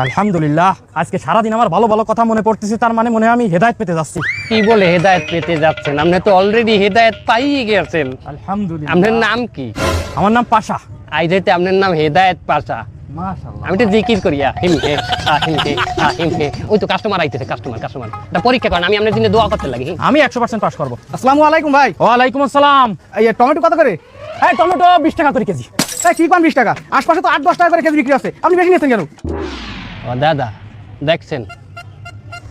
আলহামদুলিল্লাহ, আজকে সারাদিন আমার ভালো ভালো কথা মনে পড়তেছে, তার মানে মনে হয় আমি হেদায়েত পেতে যাচ্ছি। কি বলে হেদায়েত পেতে যাচ্ছেন? আপনি তো অলরেডি হেদায়েত পাইয়ে গেছেন। আলহামদুলিল্লাহ। আপনার নাম কি? আমার নাম পাশা। আইজাইতে আপনার নাম হেদায়েত পাশা। মাশাআল্লাহ। আমি তো জিকির করি আহিম হে আহিম হে আহিম হে। ওই তো কাস্টমার আইতেছে, কাস্টমার এটা পরীক্ষা করেন, আমি আপনার জন্য দোয়া করতে লাগি। আমি 100% পাস করব। আসসালামু আলাইকুম ভাই। ওয়ালাইকুম আসসালাম। এই টমেটো কত করে? এই টমেটো 20 টাকা করে কেজি। এই কি পান 20 টাকা? আশপাশে তো 8-10 টাকা করে কেজি বিক্রি আছে, আপনি বেশি নিয়েছেন কেন? ও দাদা, দেখছেন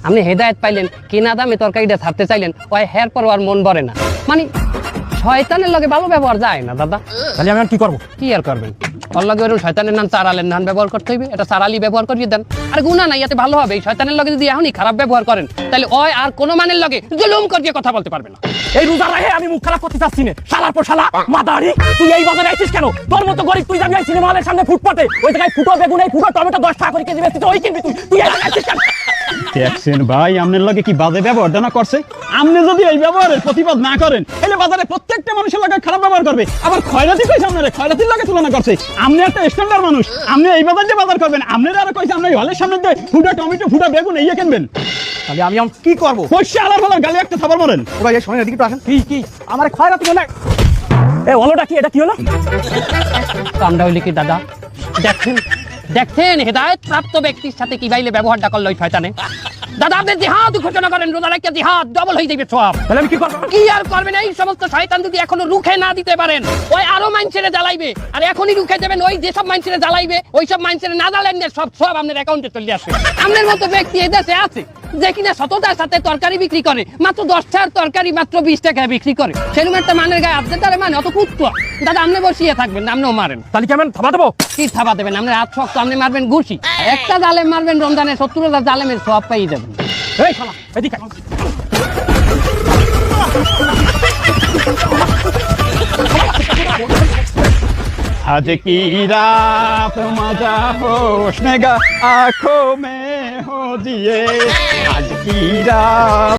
আপনি হেদায়েত পাইলেন, কিনা দামে তরকারিটা ছাড়তে চাইলেন, ওই হের পর আর মন ভরে না। মানে শয়তানের লগে ভালো ব্যবহার যায় না দাদা। তাহলে আমি আর কি করব? কি আর করবেন? ওর লগে ওরকম শয়তানের নাম চারালের নাম ব্যবহার করতে হইবে, এটা চারালি ব্যবহার করিয়ে দেন। আর গুণা নাই, এতে ভালো হবে। এই শয়তানের লগে যদি এখনই খারাপ ব্যবহার করেন, তাহলে ওই আর কোনো মানের লগে জুলুম করিয়ে কথা বলতে পারবে না। এই রোজা রাখে আমি মুখ খারাপ করতে চাচ্ছি না। শালার পর শালা মাদারি, তুই এই বাজারে আইছিস কেন? তোর মতো গরিব তুই যাবি এই সিনেমা হলের সামনে ফুটপাতে, ওই জায়গায় ফুটো বেগুন, এই ফুটো টমেটো 10 টাকা করে কেজি বেচছিস, ওই কিনবি তুই? তুই এই আইছিস কেন? দেখছেন ভাই, আপনার লগে কি বাজে ব্যবহার না করছে? আপনি যদি এই ব্যবহারের প্রতিবাদ না করেন, তাহলে বাজারে প্রত্যেকটা মানুষের লগে খারাপ ব্যবহার করবে। আবার খয়রাতি কইছে, আপনারে খয়রাতির লগে তুলনা করছে। আপনি একটা স্ট্যান্ডার্ড মানুষ, আপনি এই বাজার দিয়ে বাজার করবেন। আপনারা আরো কইছে আপনি হলের সামনে দিয়ে ফুটা টমেটো ফুটা বেগুন এই কিনবেন। তাহলে আমি এখন কি করব? পয়সা আলার ফলার গালি একটা থাবার মারেন। ও ভাই, এই শোনেন, এদিকে একটু আসেন। কি আমার খয়রাতি মনে হয়। এই হলোটা কি? এটা কি হলো? কামটা হইলে কি দাদা? দেখছেন হেদায়েত প্রাপ্ত ব্যক্তির সাথে কি বাইলে ব্যবহারটা করলো ওই শয়তানে। দাদা আপনি জিহাদ ঘোষণা করেন, রোজা রাখিয়া জিহাদ ডবল হয়ে যাবে সব। তাহলে আমি কি করব? কি আর করবেন? এই সমস্ত শয়তান যদি এখনো রুখে না দিতে পারেন, ওই আরো মাইনছেড়ে জ্বালাইবে। আর এখনই রুখে দেবেন, ওই যেসব মাইনছেড়ে জ্বালাইবে, ওই সব মাইনছেড়ে না জ্বালেন না, সব আপনার অ্যাকাউন্টে চলে আসবে। আপনার মতো ব্যক্তি এই দেশে আছে যে কিনা সততার সাথে তরকারি বিক্রি করে, মাত্র 10 টাকার তরকারি মাত্র 20 টাকায় বিক্রি করে। সেরকম একটা মানের গায়ে আপনি তারে মানে অত কুত্তা। দাদা আপনি বসিয়ে থাকবেন না, আপনিও মারেন। তাহলে কি আমি থাবা দেবো? কি থাবা দেবেন? আপনার হাত শক্ত, আপনি মারবেন ঘুষি। একটা জালেম মারবেন রমজানে 70,000 জালেমের সব পাই দেবেন। এই শালা এদিকে আয়। आज की रात मजा होशनेगा आंखों में हो दिए। आज की रात